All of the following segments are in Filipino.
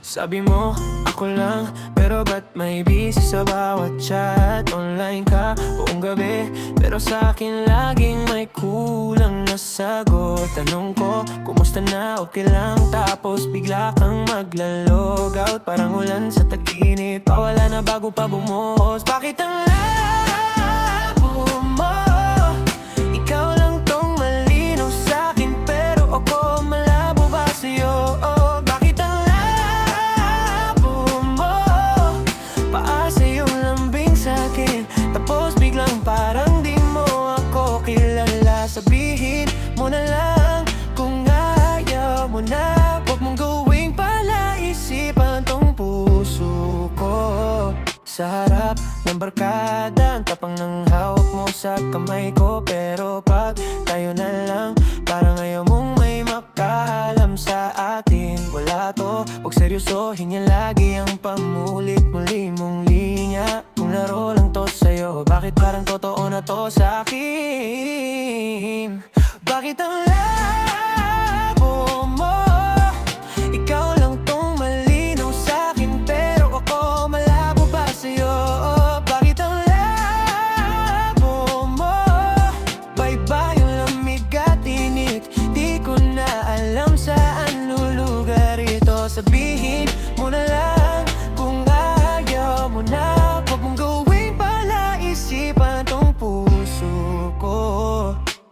Sabi mo, ako lang, pero ba't may busy sa bawat chat? Online ka buong gabi, pero sa akin laging may kulang na sagot. Tanong ko, kumusta na, okay lang? Tapos bigla kang maglalog out. Parang ulan sa tag-init, pawala na bago pa bumuhos. Bakit ang labo mo? Ikaw lang tong malinaw sa'kin, pero ako malabo ba sa'yo? Bakit ang labo mo? Paasa yung lambing sa'kin, tapos biglang parang di mo ako kilala. Sabihin mo na lang kung ayaw mo na. Huwag mong gawing palaisipan tong puso ko. Sa harap ng barkada, ang tapang ng hawak mo sa kamay ko. Pero pag tayo na lang, parang ayaw mong may makahalam sa atin. Wala to, huwag seryosohin niya lagi ang pamulit-muli mong linya. Kung laro lang to sa'yo, bakit parang totoo na to sa akin? Bakit ang labo mo? Ikaw lang tong malinaw sa'kin, pero ako malabo ba sa'yo? Bakit ang labo mo? Bye-bye yung lamig at init, di ko na alam saan lulugar ito. Sabihin mo na lang kung ayaw mo na. Huwag mong gawing palaisipan tong puso ko.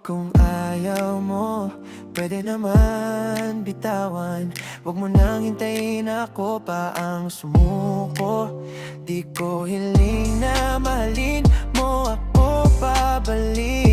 Kung ayaw mo, pwede naman bitawan. Huwag mo nang hintayin ako pa ang sumuko. Di ko hiling na mahalin mo ako pabalik.